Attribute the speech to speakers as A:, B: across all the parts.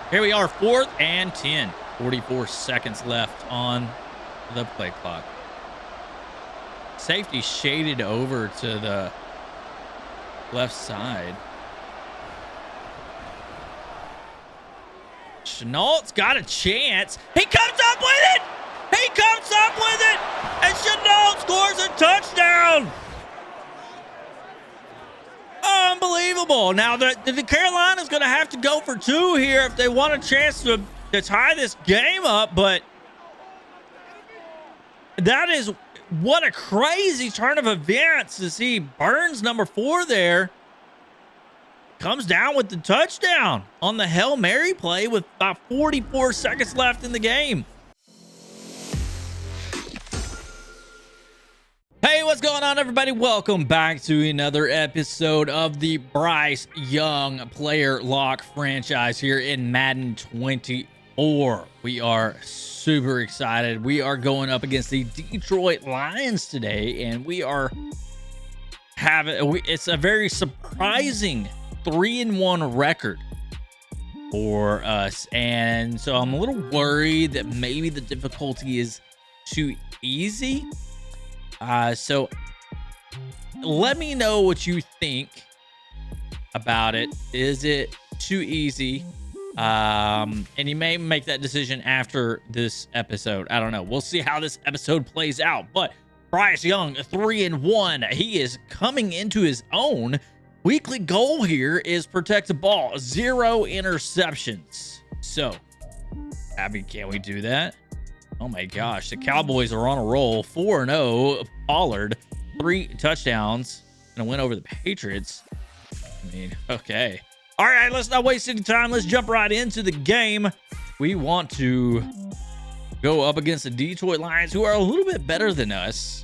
A: Here we are, 4th and 10. 44 seconds left on the play clock. Safety shaded over to the left side. Chenault's got a chance. He comes up with it. He comes up with it. And Chenault scores a touchdown. Unbelievable. Now, the Carolina's going to have to go for 2 here if they want a chance to tie this game up. But that is what a crazy turn of events to see. Burns, number 4 there, comes down with the touchdown on the Hail Mary play with about 44 seconds left in the game. Hey, what's going on, everybody? Welcome back to another episode of the Bryce Young Player Lock franchise here in Madden 24. We are super excited. We are going up against the Detroit Lions today, and we are it's a very surprising 3-1 record for us. And so I'm a little worried that maybe the difficulty is too easy. So let me know what you think about it. Is it too easy? And you may make that decision after this episode. I don't know. We'll see how this episode plays out. But Bryce Young, 3-1. He is coming into his own. Weekly goal here is protect the ball. 0 interceptions. So, Abby, can we do that? Oh my gosh, the Cowboys are on a roll. 4-0. Pollard, 3 touchdowns, and a win over the Patriots. I mean, okay. All right, let's not waste any time. Let's jump right into the game. We want to go up against the Detroit Lions, who are a little bit better than us,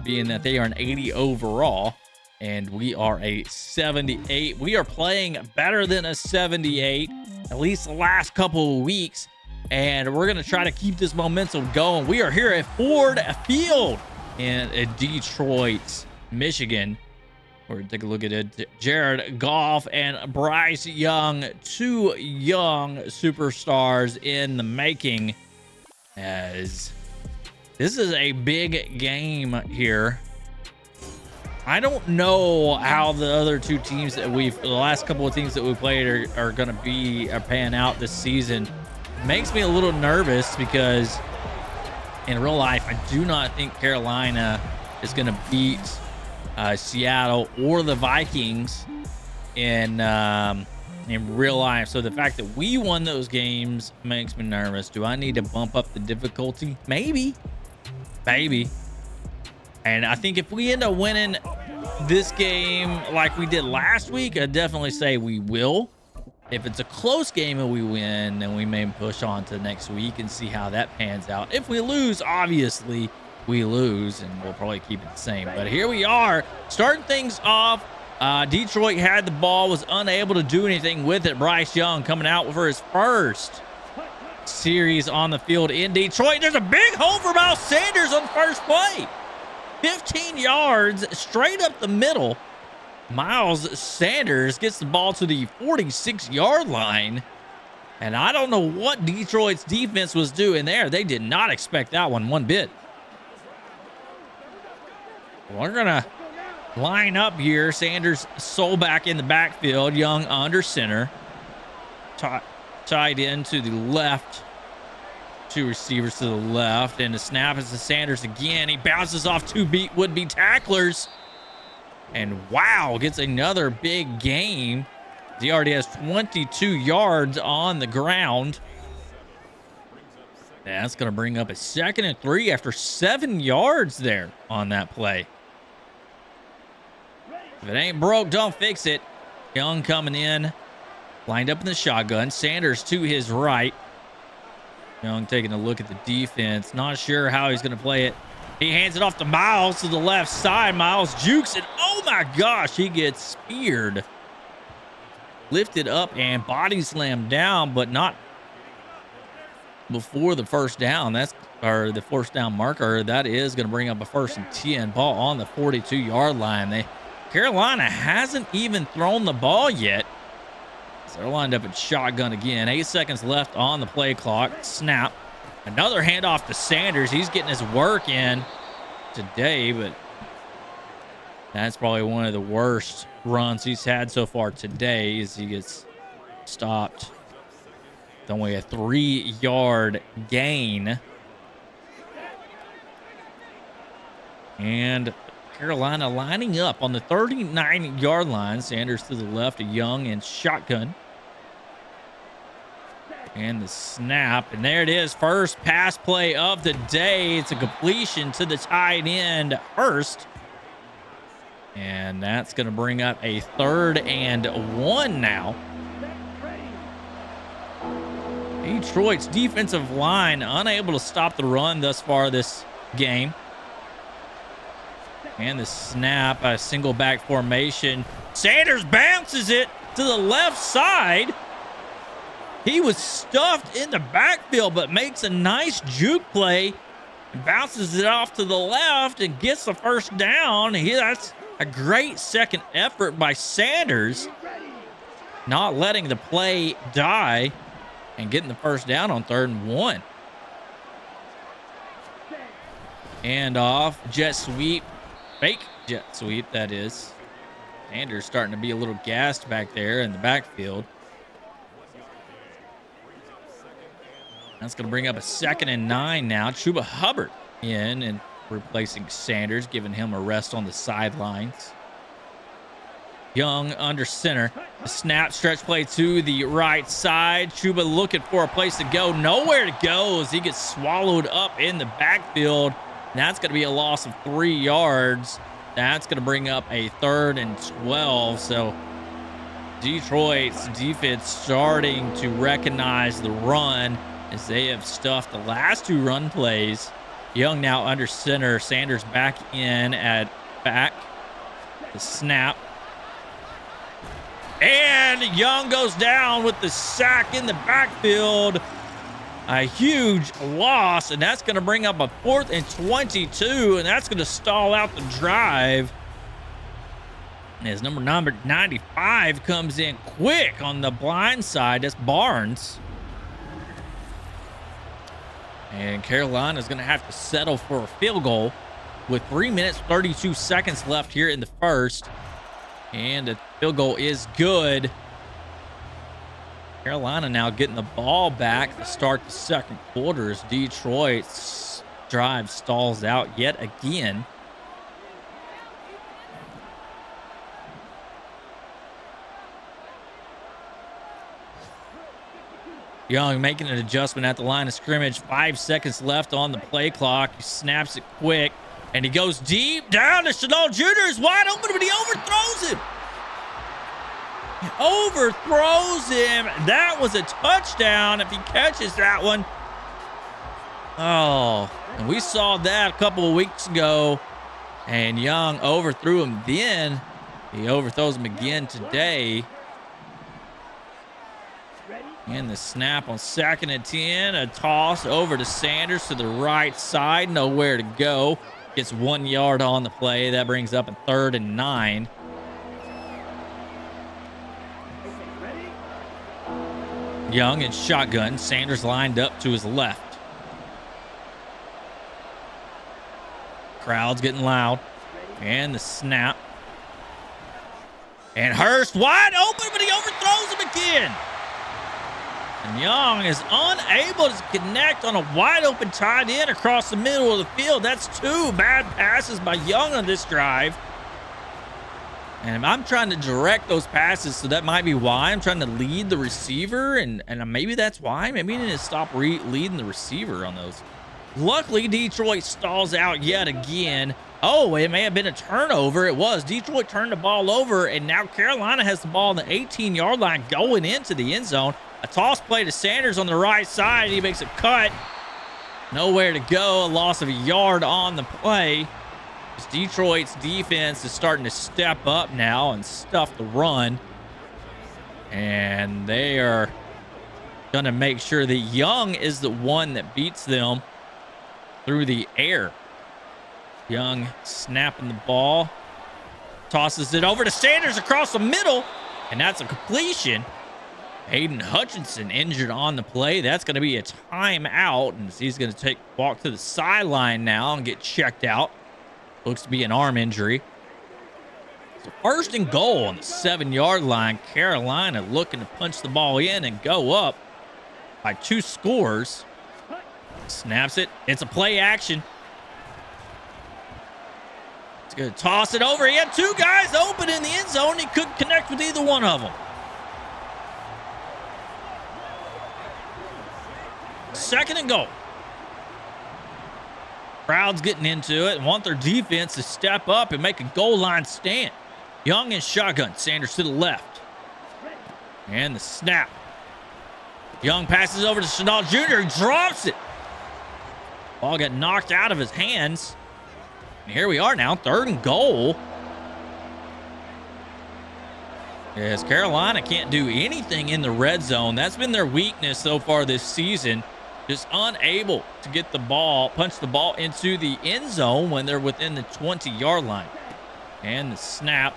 A: being that they are an 80 overall, and we are a 78. We are playing better than a 78, at least the last couple of weeks. And we're going to try to keep this momentum going. We are here at Ford Field in Detroit, Michigan. We're going to take a look at it. Jared Goff and Bryce Young, 2 young superstars in the making. As this is a big game here. I don't know how the other 2 teams that the last couple of teams that we played are going to are panning out this season. Makes me a little nervous because in real life, I do not think Carolina is going to beat Seattle or the Vikings in real life. So the fact that we won those games makes me nervous. Do I need to bump up the difficulty? Maybe. And I think if we end up winning this game like we did last week, I'd definitely say we will. If it's a close game and we win, then we may push on to next week and see how that pans out. If we lose, obviously we lose, and we'll probably keep it the same. But here we are, starting things off. Detroit had the ball, was unable to do anything with it. Bryce Young coming out for his first series on the field in Detroit. There's a big hole for Miles Sanders on first play. 15 yards straight up the middle. Miles Sanders gets the ball to the 46-yard line. And I don't know what Detroit's defense was doing there. They did not expect that one bit. We're going to line up here. Sanders sole back in the backfield. Young under center. Tied in to the left. 2 receivers to the left. And the snap is to Sanders again. He bounces off 2 would-be tacklers. And wow, gets another big gain. He already has 22 yards on the ground. That's going to bring up a 2nd and 3 after 7 yards there on that play. If it ain't broke, don't fix it. Young coming in, lined up in the shotgun. Sanders to his right. Young taking a look at the defense. Not sure how he's going to play it. He hands it off to Miles to the left side. Miles jukes it. Oh my gosh, he gets speared. Lifted up and body slammed down, but not before the first down. The first down marker. That is going to bring up a 1st and 10. Ball on the 42-yard line. Carolina hasn't even thrown the ball yet. So they're lined up in shotgun again. 8 seconds left on the play clock. Snap. Another handoff to Sanders. He's getting his work in today, but that's probably one of the worst runs he's had so far today as he gets stopped. It's only a 3-yard gain. And Carolina lining up on the 39-yard line. Sanders to the left, a Young in shotgun. And the snap, and there it is. First pass play of the day. It's a completion to the tight end, Hurst. And that's going to bring up a 3rd and 1 now. Detroit's defensive line unable to stop the run thus far this game. And the snap, a single back formation. Sanders bounces it to the left side. He was stuffed in the backfield, but makes a nice juke play and bounces it off to the left and gets the first down. That's a great second effort by Sanders, not letting the play die and getting the first down on 3rd and 1. And off, jet sweep, fake jet sweep, that is. Sanders starting to be a little gassed back there in the backfield. That's going to bring up a 2nd and 9 now. Chuba Hubbard in and replacing Sanders, giving him a rest on the sidelines. Young under center. The snap, stretch play to the right side. Chuba looking for a place to go. Nowhere to go as he gets swallowed up in the backfield. And that's going to be a loss of 3 yards. That's going to bring up a 3rd and 12. So Detroit's defense starting to recognize the run as they have stuffed the last 2 run plays. Young now under center. Sanders back in at back. The snap. And Young goes down with the sack in the backfield. A huge loss, and that's going to bring up a 4th and 22, and that's going to stall out the drive. As number 95 comes in quick on the blind side. That's Barnes. And Carolina's going to have to settle for a field goal with 3 minutes, 32 seconds left here in the first. And the field goal is good. Carolina now getting the ball back to start the second quarter as Detroit's drive stalls out yet again. Young making an adjustment at the line of scrimmage. 5 seconds left on the play clock. He snaps it quick, and he goes deep down to Chanel Jr. is wide open, but he overthrows him. Overthrows him. That was a touchdown if he catches that one. Oh, and we saw that a couple of weeks ago, and Young overthrew him then. He overthrows him again today. And the snap on 2nd and 10. A toss over to Sanders to the right side. Nowhere to go. Gets 1 yard on the play. That brings up a 3rd and 9. Young in shotgun. Sanders lined up to his left. Crowd's getting loud. And the snap. And Hurst wide open, but he overthrows him again. And Young is unable to connect on a wide open tight end across the middle of the field. That's 2 bad passes by Young on this drive. And I'm trying to direct those passes, so that might be why I'm trying to lead the receiver. And maybe that's why. Maybe he need to stop leading the receiver on those. Luckily, Detroit stalls out yet again. Oh, it may have been a turnover. It was. Detroit turned the ball over, and now Carolina has the ball on the 18-yard line going into the end zone. A toss play to Sanders on the right side. He makes a cut. Nowhere to go. A loss of a yard on the play. Detroit's defense is starting to step up now and stuff the run. And they are going to make sure that Young is the one that beats them through the air. Young snapping the ball. Tosses it over to Sanders across the middle. And that's a completion. Aiden Hutchinson injured on the play. That's going to be a timeout, and he's going to walk to the sideline now and get checked out. Looks to be an arm injury. So first and goal on the 7-yard line. Carolina looking to punch the ball in and go up by 2 scores. Snaps it. It's a play action. He's going to toss it over. He had 2 guys open in the end zone. He couldn't connect with either one of them. Second and goal. Crowd's getting into it and want their defense to step up and make a goal line stand. Young in shotgun. Sanders to the left. And the snap. Young passes over to Chenault Jr. He drops it. Ball got knocked out of his hands. And here we are now, 3rd and goal. As Carolina can't do anything in the red zone. That's been their weakness so far this season. Just unable to get the ball, punch the ball into the end zone when they're within the 20-yard line. And the snap.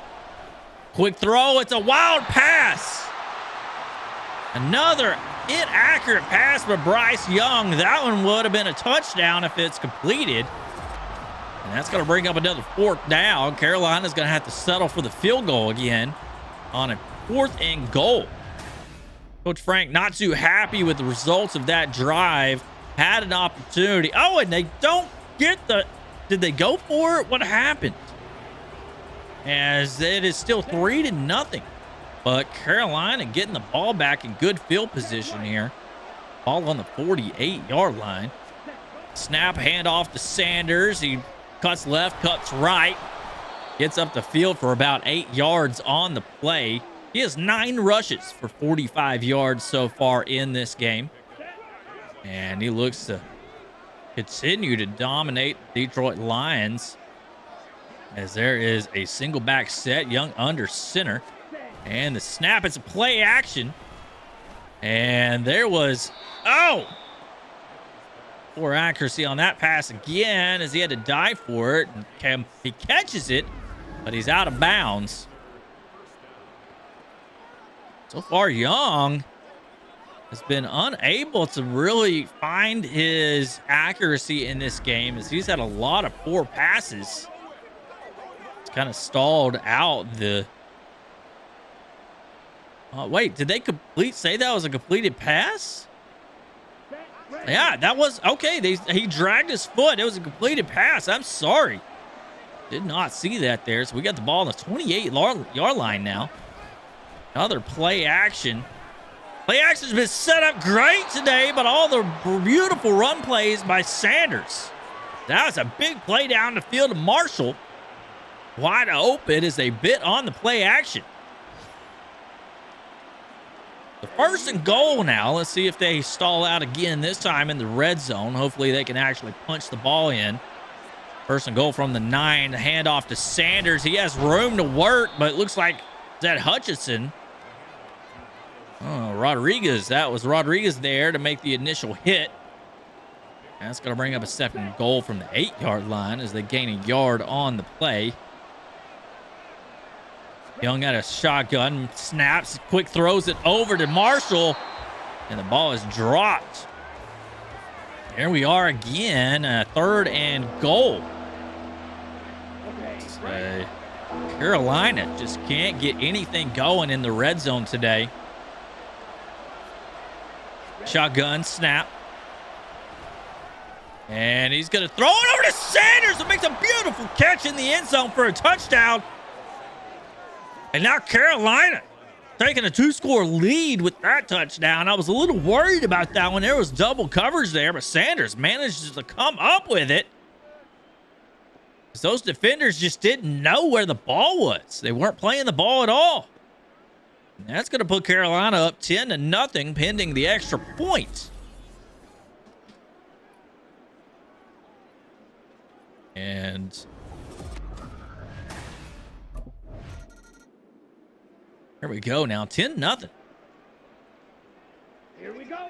A: Quick throw. It's a wild pass. Another inaccurate pass by Bryce Young. That one would have been a touchdown if it's completed. And that's going to bring up another 4th down. Carolina's going to have to settle for the field goal again on a 4th and goal. Coach Frank not too happy with the results of that drive. Had an opportunity. Oh, and they don't get the... Did they go for it? What happened? As it is still 3-0. But Carolina getting the ball back in good field position here. Ball on the 48-yard line. Snap, handoff to Sanders. He cuts left, cuts right. Gets up the field for about 8 yards on the play. He has 9 rushes for 45 yards so far in this game. And he looks to continue to dominate the Detroit Lions. As there is a single back set. Young under center. And the snap, it's a play action. And there was, poor accuracy on that pass again as he had to dive for it. And he catches it, but he's out of bounds. So far, Young has been unable to really find his accuracy in this game as he's had a lot of poor passes. It's kind of stalled out the... wait, did they say that was a completed pass? Yeah, that was... Okay, he dragged his foot. It was a completed pass. I'm sorry. Did not see that there. So we got the ball on the 28-yard line now. Another play action. Play action's been set up great today, but all the beautiful run plays by Sanders. That was a big play down the field to Marshall. Wide open as they bit on the play action. The 1st and goal now. Let's see if they stall out again this time in the red zone. Hopefully they can actually punch the ball in. 1st and goal from the 9. The handoff to Sanders. He has room to work, but it looks like that Hutchinson. Oh, Rodriguez. That was Rodriguez there to make the initial hit. And that's going to bring up a 2nd goal from the 8-yard line as they gain a yard on the play. Young got a shotgun, snaps, quick throws it over to Marshall, and the ball is dropped. There we are again, 3rd and goal. Carolina just can't get anything going in the red zone today. Shotgun, snap. And he's going to throw it over to Sanders, who makes a beautiful catch in the end zone for a touchdown. And now Carolina taking a 2-score lead with that touchdown. I was a little worried about that one. There was double coverage there, but Sanders managed to come up with it. Those defenders just didn't know where the ball was. They weren't playing the ball at all. And that's going to put Carolina up 10-0 pending the extra point. And there we go now, 10-0.
B: Here we go.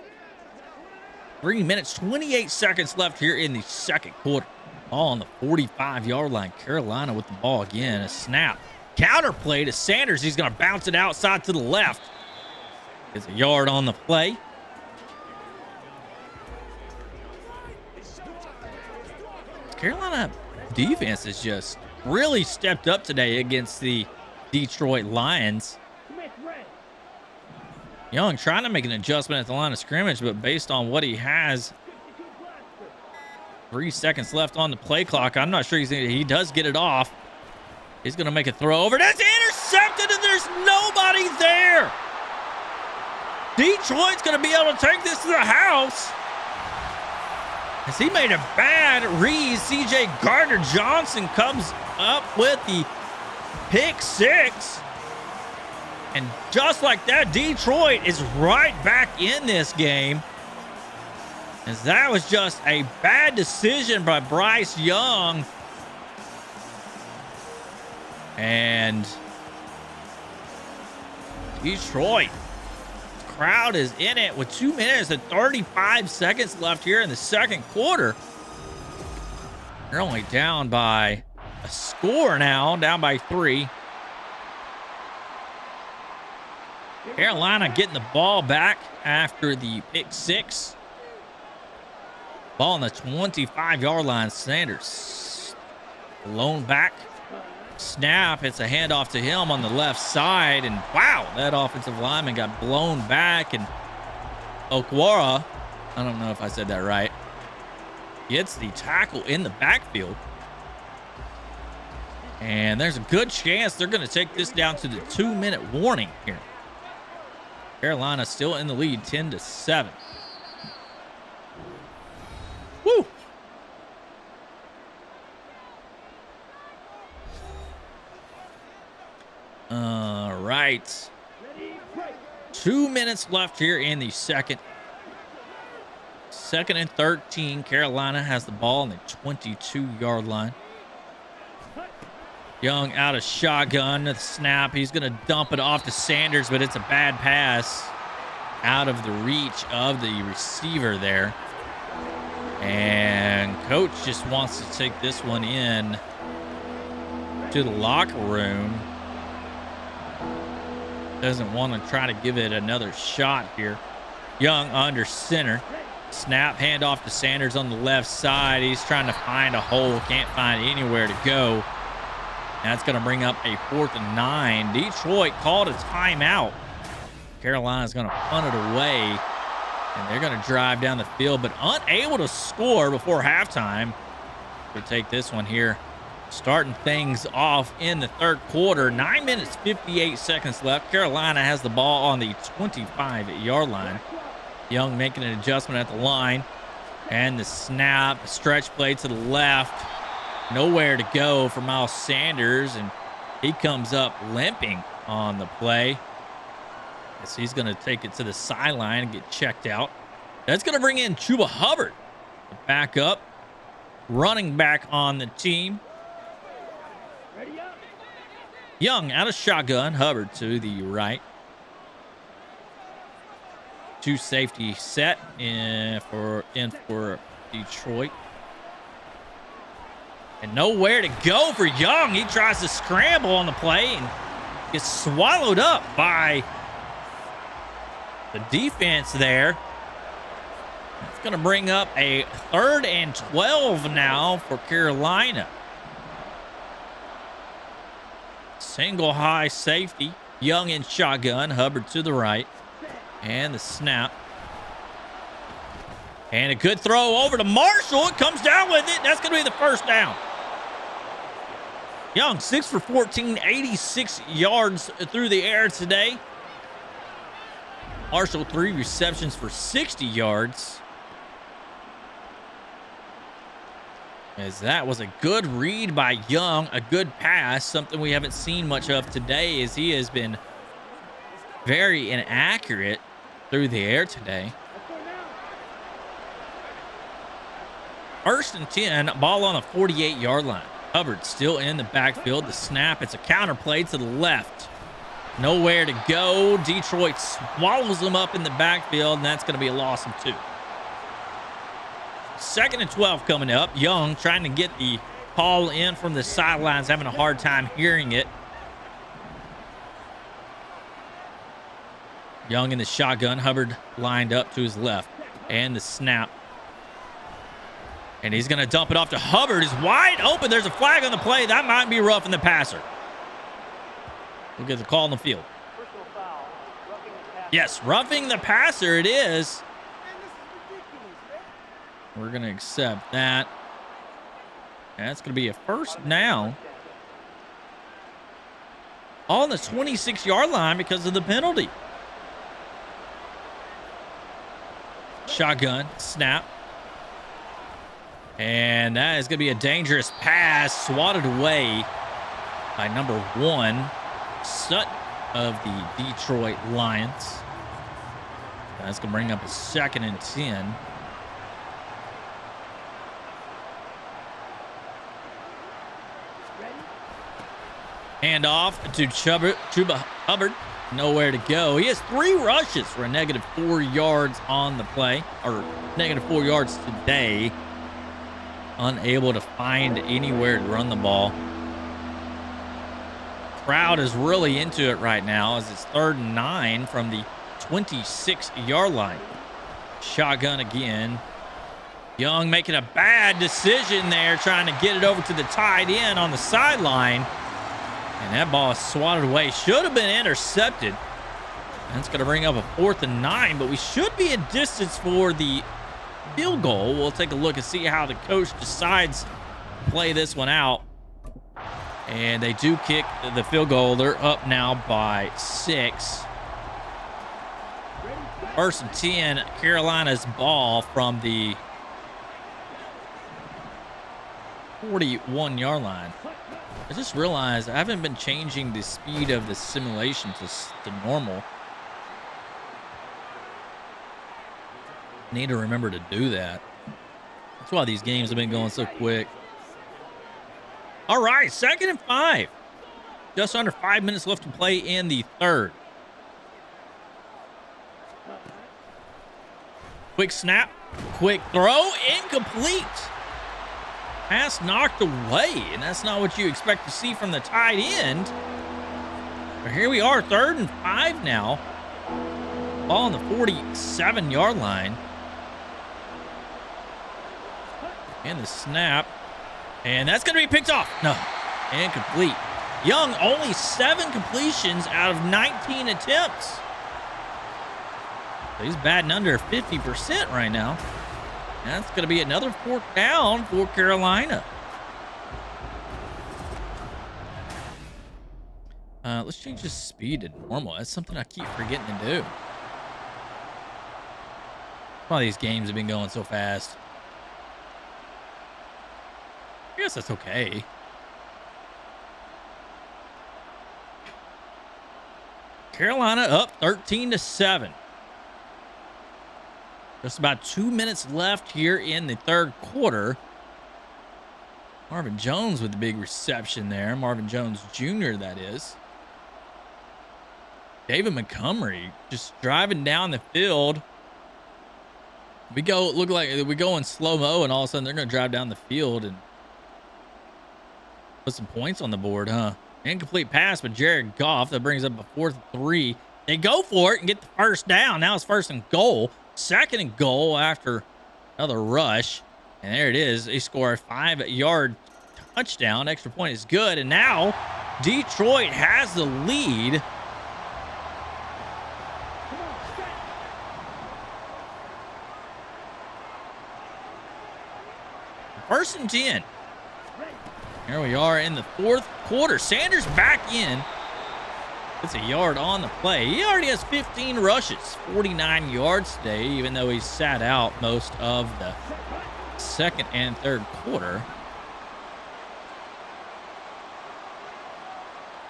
A: 3 minutes, 28 seconds left here in the second quarter. Ball on the 45-yard line. Carolina with the ball again. A snap. Counter play to Sanders. He's going to bounce it outside to the left. Gets a yard on the play. Carolina defense has just really stepped up today against the Detroit Lions. Young trying to make an adjustment at the line of scrimmage, but based on what he has, 3 seconds left on the play clock, I'm not sure he does get it off. He's going to make a throw over. That's intercepted, and there's nobody there. Detroit's going to be able to take this to the house. As he made a bad read, C.J. Gardner-Johnson comes up with the pick six. And just like that, Detroit is right back in this game. As that was just a bad decision by Bryce Young. And Detroit crowd is in it with 2 minutes and 35 seconds left here in the second quarter. They're only down by a score now, down by 3. Carolina getting the ball back after the pick six. Ball on the 25-yard line. Sanders blown back. Snap. It's a handoff to him on the left side. And wow, that offensive lineman got blown back. And Okwara, I don't know if I said that right, gets the tackle in the backfield. And there's a good chance they're going to take this down to the 2-minute warning here. Carolina still in the lead, 10-7. Woo! All right. 2 minutes left here in the second. 2nd and 13. Carolina has the ball on the 22-yard line. Young out of shotgun. The snap. He's going to dump it off to Sanders, but it's a bad pass out of the reach of the receiver there. And coach just wants to take this one in to the locker room. Doesn't want to try to give it another shot here. Young under center. Snap, handoff to Sanders on the left side. He's trying to find a hole. Can't find anywhere to go. That's going to bring up a 4th and 9. Detroit called a timeout. Carolina's going to punt it away. And they're going to drive down the field, but unable to score before halftime. We'll take this one here. Starting things off in the third quarter. 9 minutes, 58 seconds left. Carolina has the ball on the 25-yard line. Young making an adjustment at the line. And the snap, stretch play to the left. Nowhere to go for Miles Sanders, and he comes up limping on the play. Guess he's going to take it to the sideline and get checked out. That's going to bring in Chuba Hubbard to back up. Running back on the team. Young out of shotgun. Hubbard to the right. 2 safety set in for Detroit. And nowhere to go for Young. He tries to scramble on the play and gets swallowed up by the defense there. It's going to bring up a 3rd and 12 now for Carolina. Single high safety. Young in shotgun. Hubbard to the right. And the snap. And a good throw over to Marshall. It comes down with it. That's going to be the first down. Young, 6 for 14, 86 yards through the air today. Marshall, 3 receptions for 60 yards. As that was a good read by Young, a good pass, something we haven't seen much of today as he has been very inaccurate through the air today. 1st and 10, ball on the 48-yard line. Hubbard still in the backfield. The snap, it's a counter play to the left. Nowhere to go. Detroit swallows them up in the backfield, and that's going to be a loss of 2. 2nd and 12 coming up. Young trying to get the call in from the sidelines, having a hard time hearing it. Young in the shotgun. Hubbard lined up to his left. And the snap. And he's going to dump it off to Hubbard. He's wide open. There's a flag on the play. That might be roughing the passer. We'll get the call on the field. Yes, roughing the passer it is. We're going to accept that. That's going to be a first down. On the 26-yard line because of the penalty. Shotgun, snap. And that is going to be a dangerous pass. Swatted away by number 1, Sutton of the Detroit Lions. That's going to bring up a 2nd and 10. Hand off to Chuba Hubbard. Nowhere to go. He has 3 rushes for a negative 4 yards on the play, or negative 4 yards today. Unable to find anywhere to run the ball. Crowd is really into it right now as it's 3rd and 9 from the 26-yard line. Shotgun again. Young making a bad decision there, trying to get it over to the tight end on the sideline. And that ball is swatted away. Should have been intercepted. That's going to bring up a 4th and 9, but we should be in distance for the field goal. We'll take a look and see how the coach decides to play this one out. And they do kick the field goal. They're up now by 6. 1st and 10, Carolina's ball from the 41-yard line. I just realized I haven't been changing the speed of the simulation to normal. Need to remember to do that. That's why these games have been going so quick. All right, 2nd and 5. Just under 5 minutes left to play in the 3rd. Quick snap, quick throw, incomplete. Pass knocked away, and that's not what you expect to see from the tight end. But here we are, 3rd and 5 now. Ball on the 47-yard line. And the snap. And that's going to be picked off. No, incomplete. Young, only 7 completions out of 19 attempts. So he's batting under 50% right now. That's going to be another 4th down for Carolina. Let's change the speed to normal. That's something I keep forgetting to do. All these games have been going so fast. I guess that's okay. Carolina up 13-7. Just about 2 minutes left here in the 3rd quarter. Marvin Jones with the big reception there. Marvin Jones Jr., that is. David Montgomery just driving down the field. Look like we go in slow-mo, and all of a sudden they're going to drive down the field and put some points on the board, huh? Incomplete pass by Jared Goff. That brings up a 4th and 3. They go for it and get the 1st down. Now it's 1st and goal. 2nd and goal after another rush. And there it is. They score a 5-yard touchdown. Extra point is good. And now Detroit has the lead. First and 10. Here we are in the 4th quarter. Sanders back in. It's a yard on the play. He already has 15 rushes, 49 yards today, even though he sat out most of the 2nd and 3rd quarter.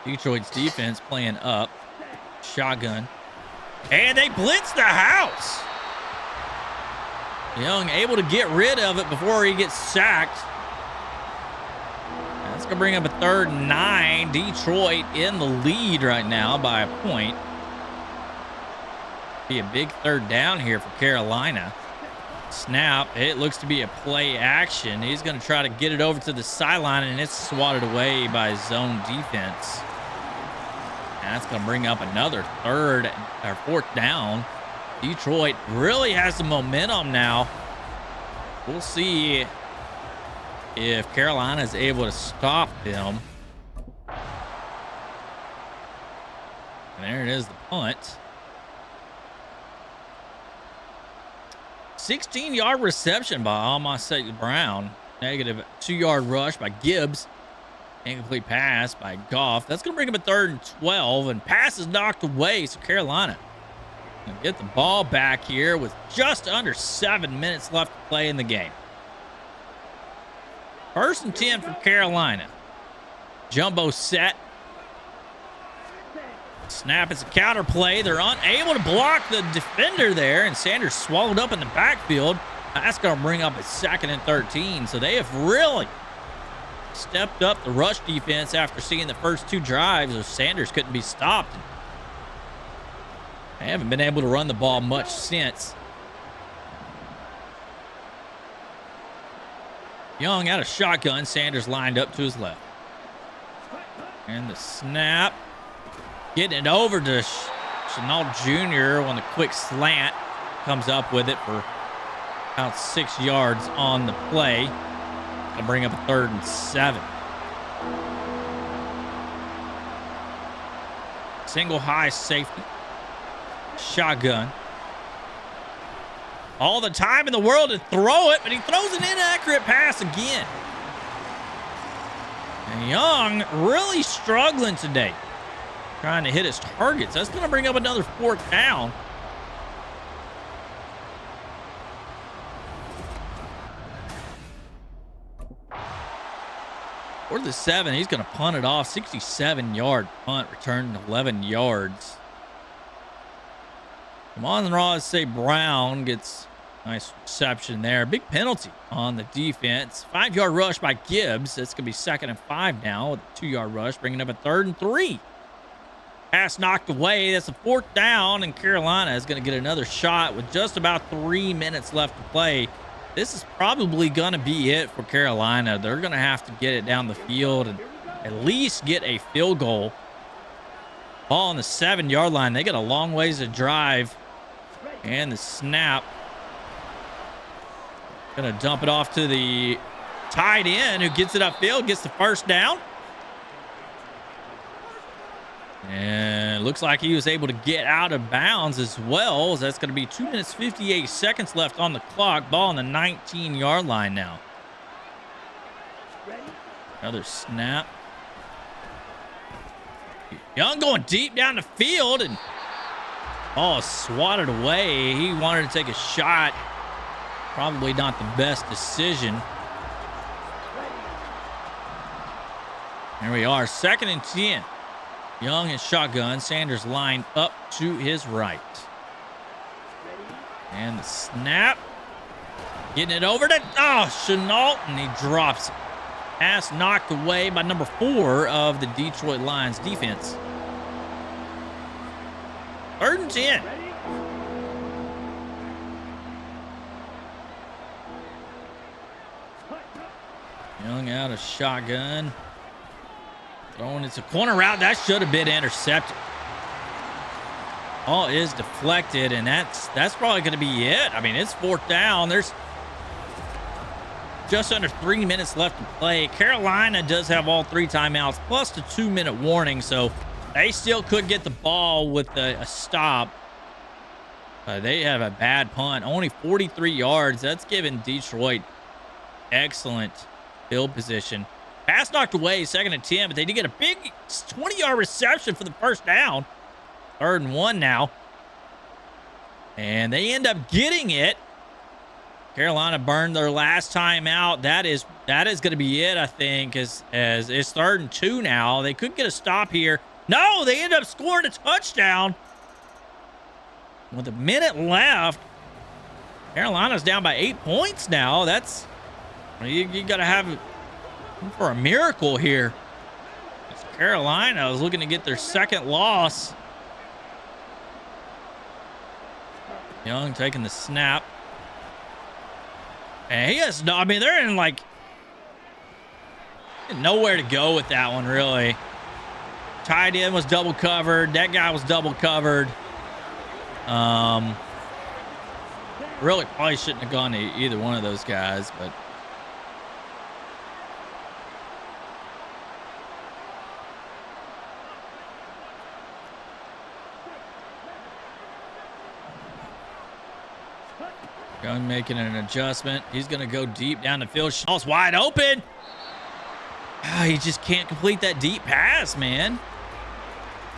A: Detroit's defense playing up. Shotgun. And they blitz the house. Young able to get rid of it before he gets sacked. That's going to bring up a 3rd and 9. Detroit in the lead right now by a point. Be a big 3rd down here for Carolina. Snap. It looks to be a play action. He's going to try to get it over to the sideline, and it's swatted away by zone defense. And that's going to bring up another third or fourth down. Detroit really has the momentum now. We'll see if Carolina is able to stop them. And there it is, the punt. 16-yard reception by Almost Brown. Negative 2-yard rush by Gibbs. Incomplete pass by Goff. That's going to bring him a 3rd and 12. And pass is knocked away. So Carolina going to get the ball back here with just under 7 minutes left to play in the game. 1st and 10 for Carolina. Jumbo set. Snap, it's a counter play. They're unable to block the defender there, and Sanders swallowed up in the backfield. That's going to bring up a 2nd and 13. So they have really stepped up the rush defense after seeing the first 2 drives of Sanders couldn't be stopped. They haven't been able to run the ball much since. Young out of shotgun. Sanders lined up to his left. And the snap. Getting it over to Chenault Jr. on the quick slant. Comes up with it for about 6 yards on the play. Gonna bring up a 3rd and 7. Single high safety. Shotgun. All the time in the world to throw it, but he throws an inaccurate pass again. And Young really struggling today, trying to hit his targets. That's going to bring up another 4th down. For the 7, he's going to punt it off. 67-yard punt, return 11 yards. Amon-Ra St. Brown gets a nice reception there. Big penalty on the defense. 5-yard rush by Gibbs. That's going to be 2nd and 5 now with a 2-yard rush, bringing up a 3rd and 3. Pass knocked away. That's a 4th down, and Carolina is going to get another shot with just about 3 minutes left to play. This is probably going to be it for Carolina. They're going to have to get it down the field and at least get a field goal. Ball on the 7-yard line. They got a long ways to drive. And the snap. Going to dump it off to the tight end who gets it upfield, gets the 1st down. And looks like he was able to get out of bounds as well. That's going to be 2 minutes, 58 seconds left on the clock. Ball on the 19-yard line now. Another snap. Young going deep down the field, and ball swatted away. He wanted to take a shot. Probably not the best decision. Here we are, 2nd and 10. Young and shotgun. Sanders lined up to his right. And the snap. Getting it over to Chenault, and he drops it. Pass knocked away by number 4 of the Detroit Lions defense. 3rd and 10. Young out of shotgun. Throwing it's a corner route. That should have been intercepted. Ball is deflected, and that's probably going to be it. I mean, it's 4th down. There's just under 3 minutes left to play. Carolina does have all 3 timeouts plus the 2-minute warning, so they still could get the ball with a stop. They have a bad punt. Only 43 yards. That's giving Detroit excellent field position. Pass knocked away, 2nd and 10, but they did get a big 20-yard reception for the 1st down. 3rd and 1 now. And they end up getting it. Carolina burned their last time out. That is going to be it, I think, as it's 3rd and 2 now. They could get a stop here. No, they end up scoring a touchdown. With a minute left, Carolina's down by 8 points now. That's, you got to have for a miracle here. Carolina is looking to get their 2nd loss. Young taking the snap. And he has no, I mean, they're in like nowhere to go with that one, really. Tight end was double covered. That guy was double covered. Really probably shouldn't have gone to either one of those guys, but Young making an adjustment. He's going to go deep down the field. Shaw's wide open. He just can't complete that deep pass, man.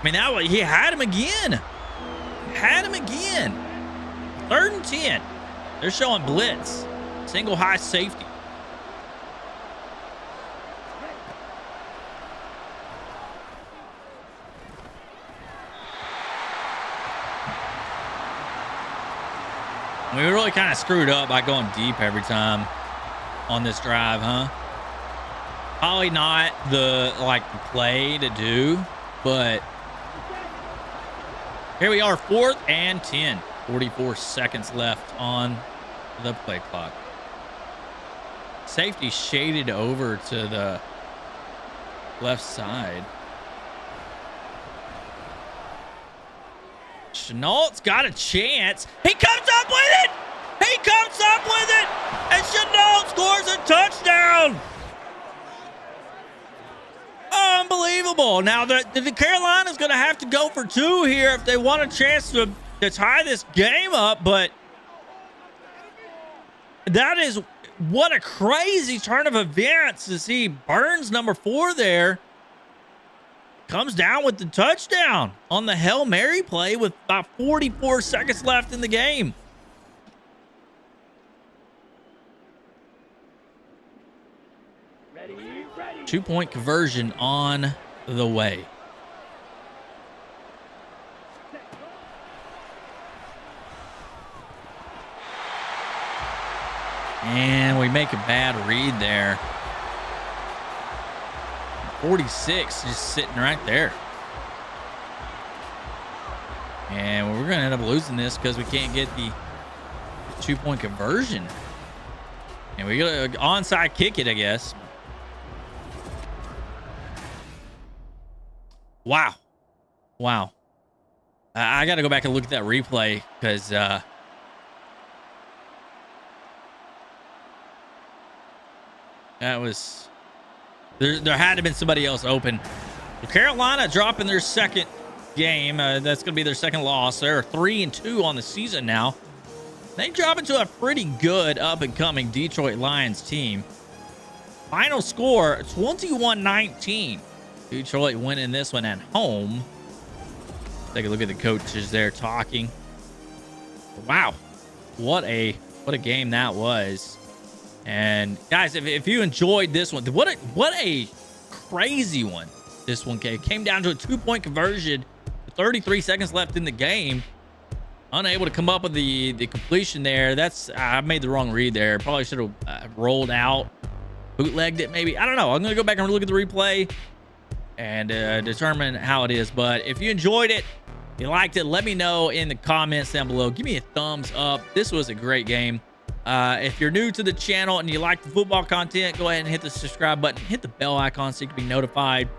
A: I mean, he had him again. Had him again. 3rd and 10. They're showing blitz. Single high safety. We really kind of screwed up by going deep every time on this drive, huh? Probably not the play to do, but here we are, 4th and 10. 44 seconds left on the play clock. Safety shaded over to the left side. Chenault's got a chance. He comes up with it. He comes up with it. And Chenault scores a touchdown. Unbelievable. Now, the Carolina's going to have to go for 2 here if they want a chance to tie this game up. But that is what a crazy turn of events to see. Burns, number 4 there, comes down with the touchdown on the Hail Mary play with about 44 seconds left in the game. Ready. 2-point conversion on the way. And we make a bad read there. 46 just sitting right there. And we're going to end up losing this because we can't get the 2-point conversion. And we got to onside kick it, I guess. Wow. Wow. I got to go back and look at that replay because that was... There had to have been somebody else open. Carolina dropping their second game. That's going to be their second loss. They're 3-2 on the season now. They drop into a pretty good up-and-coming Detroit Lions team. Final score, 21-19. Detroit winning this one at home. Take a look at the coaches there talking. Wow. What a game that was. And guys, if you enjoyed this one, what a crazy one this one came down to a 2-point conversion, 33 seconds left in the game. Unable to come up with the completion there. I made the wrong read there. Probably should have rolled out, bootlegged it maybe. I don't know. I'm gonna go back and look at the replay and determine how it is. But if you enjoyed it, if you liked it, let me know in the comments down below. Give me a thumbs up. This was a great game. If you're new to the channel and you like the football content, go ahead and hit the subscribe button, hit the bell icon so you can be notified.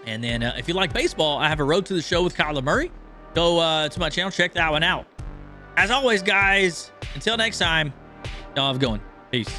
A: And then if you like baseball, I have a Road to the Show with Kyler Murray. Go to my channel, check that one out. As always, guys, until next time, y'all have a good one. Peace.